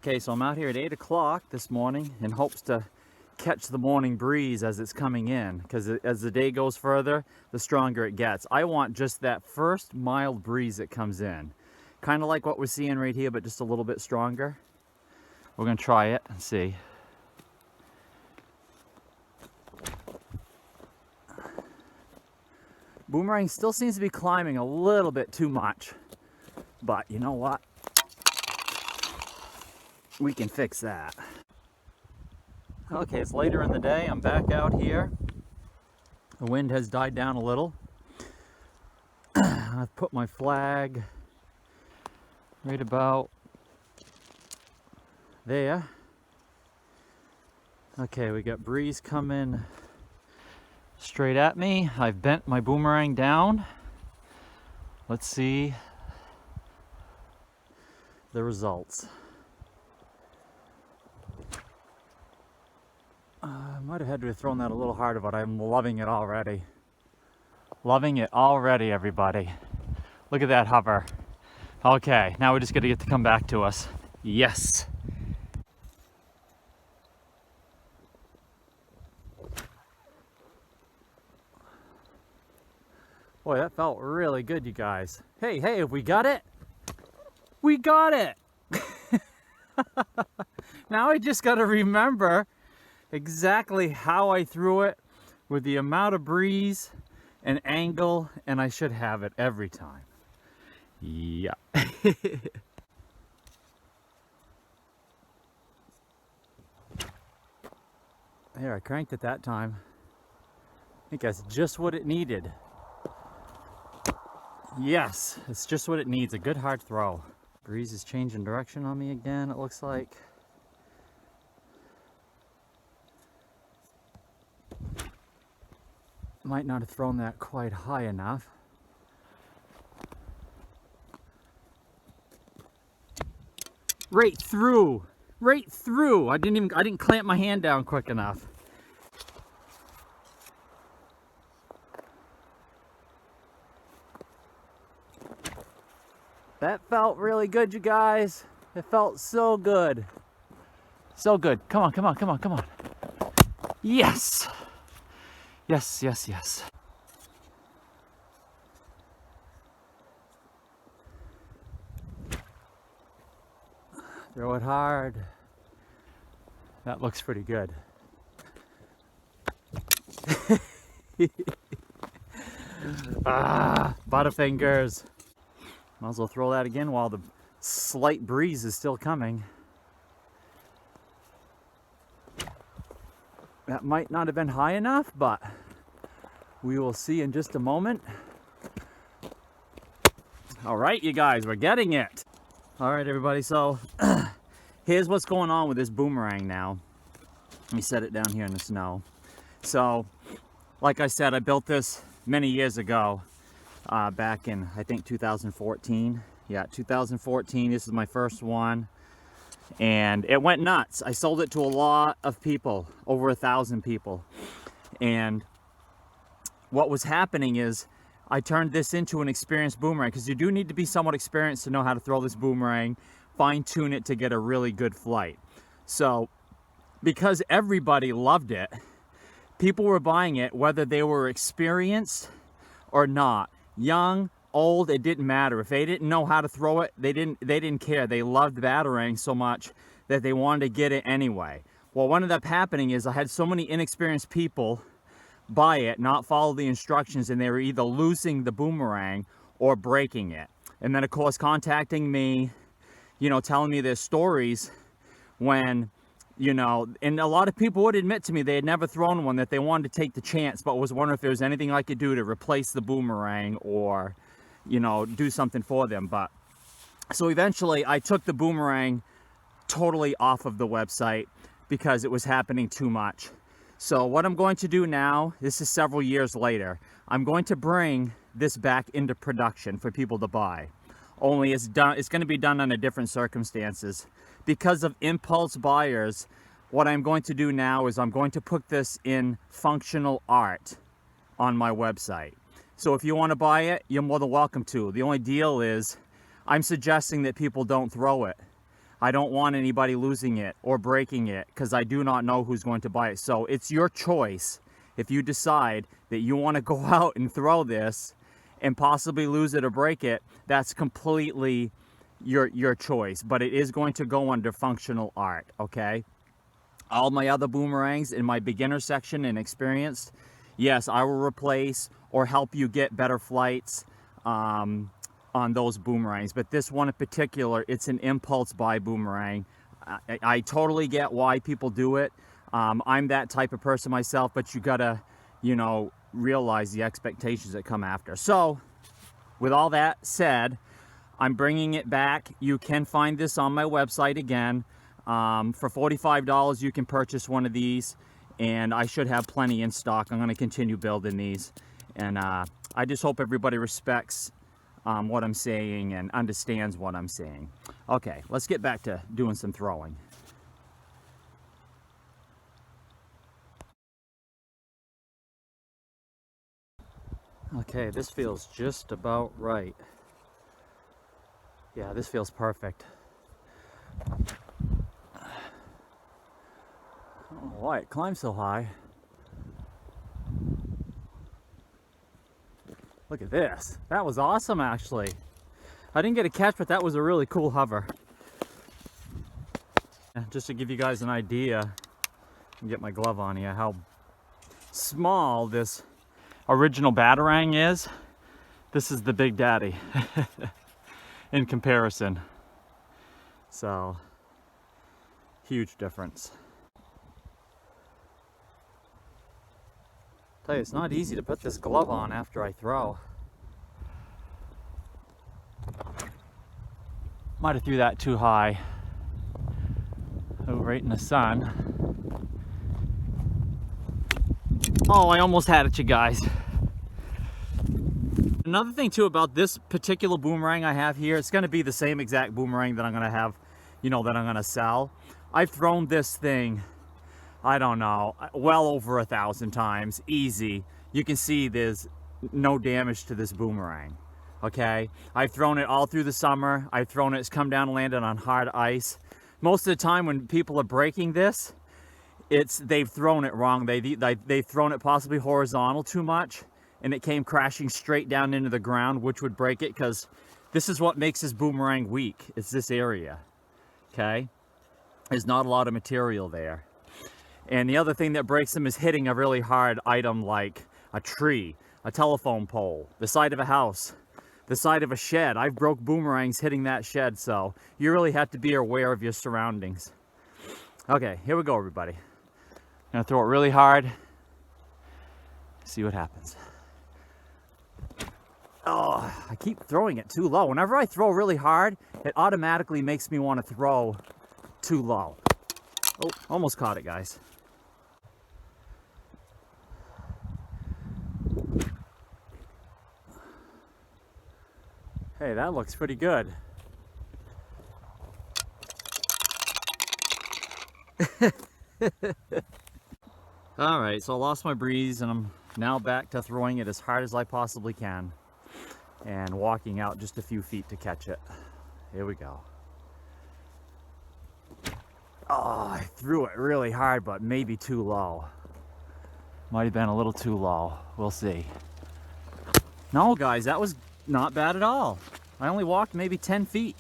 Okay, so I'm out here at 8 o'clock this morning in hopes to catch the morning breeze as it's coming in, because as the day goes further, the stronger it gets. I want just that first mild breeze that comes in. Kind of like what we're seeing right here, but just a little bit stronger. We're gonna try it and see. Boomerang still seems to be climbing a little bit too much, but you know what? We can fix that. Okay, it's later in the day. I'm back out here. The wind has died down a little. I've put my flag right about there. Okay, we got breeze coming straight at me. I've bent my boomerang down. Let's see the results. I might have had to have thrown that a little harder, but I'm loving it already. Loving it already, everybody. Look at that hover. Okay, now we're just gonna get to come back to us. Yes. Boy, that felt really good, you guys. Hey, have we got it? We got it! Now I just gotta remember exactly how I threw it with the amount of breeze and angle, and I should have it every time. Yeah. There, I cranked it that time. I think that's just what it needed. Yes, it's just what it needs, a good hard throw. Breeze is changing direction on me again, it looks like. Might not have thrown that quite high enough. Right through! Right through! I didn't clamp my hand down quick enough. That felt really good, you guys. It felt so good. So good. Come on, come on, come on, come on. Yes! Yes, yes, yes. Throw it hard. That looks pretty good. Butterfingers. Might as well throw that again while the slight breeze is still coming. That might not have been high enough, but we will see in just a moment. All right, you guys, we're getting it. All right, everybody, so here's what's going on with this boomerang now. Let me set it down here in the snow. So, like I said, I built this many years ago, back in, I think, 2014. Yeah, 2014, this is my first one. And it went nuts. I sold it to a lot of people, over 1,000 people. And what was happening is I turned this into an experienced boomerang, because you do need to be somewhat experienced to know how to throw this boomerang, fine-tune it to get a really good flight. So because everybody loved it, people were buying it whether they were experienced or not. Young, old, it didn't matter. If they didn't know how to throw it, they didn't care. They loved Batarang so much that they wanted to get it anyway. Well, what ended up happening is I had so many inexperienced people buy it, not follow the instructions, and they were either losing the boomerang or breaking it. And then, of course, contacting me, you know, telling me their stories when, you know, and a lot of people would admit to me they had never thrown one, that they wanted to take the chance, but was wondering if there was anything I could do to replace the boomerang or, you know, do something for them. But so eventually I took the boomerang totally off of the website because it was happening too much. So what I'm going to do now, this is several years later, I'm going to bring this back into production for people to buy. Only it's going to be done under different circumstances. Because of impulse buyers, what I'm going to do now is I'm going to put this in functional art on my website. So if you want to buy it, you're more than welcome to. The only deal is I'm suggesting that people don't throw it. I don't want anybody losing it or breaking it because I do not know who's going to buy it. So it's your choice. If you decide that you want to go out and throw this and possibly lose it or break it, that's completely your choice. But it is going to go under functional art, okay? All my other boomerangs in my beginner section and experienced, yes, I will replace or help you get better flights on those boomerangs. But this one in particular, it's an impulse buy boomerang. I totally get why people do it. I'm that type of person myself, but you gotta, you know, realize the expectations that come after. So with all that said, I'm bringing it back. You can find this on my website again. For $45 you can purchase one of these, and I should have plenty in stock. I'm going to continue building these, and I just hope everybody respects what I'm saying and understands what I'm saying. Okay, let's get back to doing some throwing. Okay, this feels just about right. Yeah, this feels perfect. I don't know why it climbs so high. Look at this. That was awesome, actually. I didn't get a catch, but that was a really cool hover. Just to give you guys an idea, and get my glove on here, how small this original Batarang is. This is the Big Daddy in comparison. So, huge difference. Tell you, it's not easy to put this glove on after I throw. Might have threw that too high. Oh, right in the sun. Oh, I almost had it, you guys. Another thing too about this particular boomerang I have here, it's going to be the same exact boomerang that I'm going to have, you know, that I'm going to sell. I've thrown this thing, I don't know, well over 1,000 times, easy. You can see there's no damage to this boomerang, okay? I've thrown it all through the summer. I've thrown it, it's come down and landed on hard ice. Most of the time when people are breaking this, they've thrown it wrong. They've thrown it possibly horizontal too much, and it came crashing straight down into the ground, which would break it, because this is what makes this boomerang weak. It's this area, okay? There's not a lot of material there. And the other thing that breaks them is hitting a really hard item like a tree, a telephone pole, the side of a house, the side of a shed. I've broke boomerangs hitting that shed, so you really have to be aware of your surroundings. Okay, here we go, everybody. I'm gonna throw it really hard, see what happens. Oh, I keep throwing it too low. Whenever I throw really hard, it automatically makes me want to throw too low. Oh, almost caught it, guys. Hey, that looks pretty good. All right, so I lost my breeze and I'm now back to throwing it as hard as I possibly can and walking out just a few feet to catch it. Here we go. Oh, I threw it really hard, but maybe too low. Might have been a little too low. We'll see. No, guys, that was not bad at all. I only walked maybe 10 feet.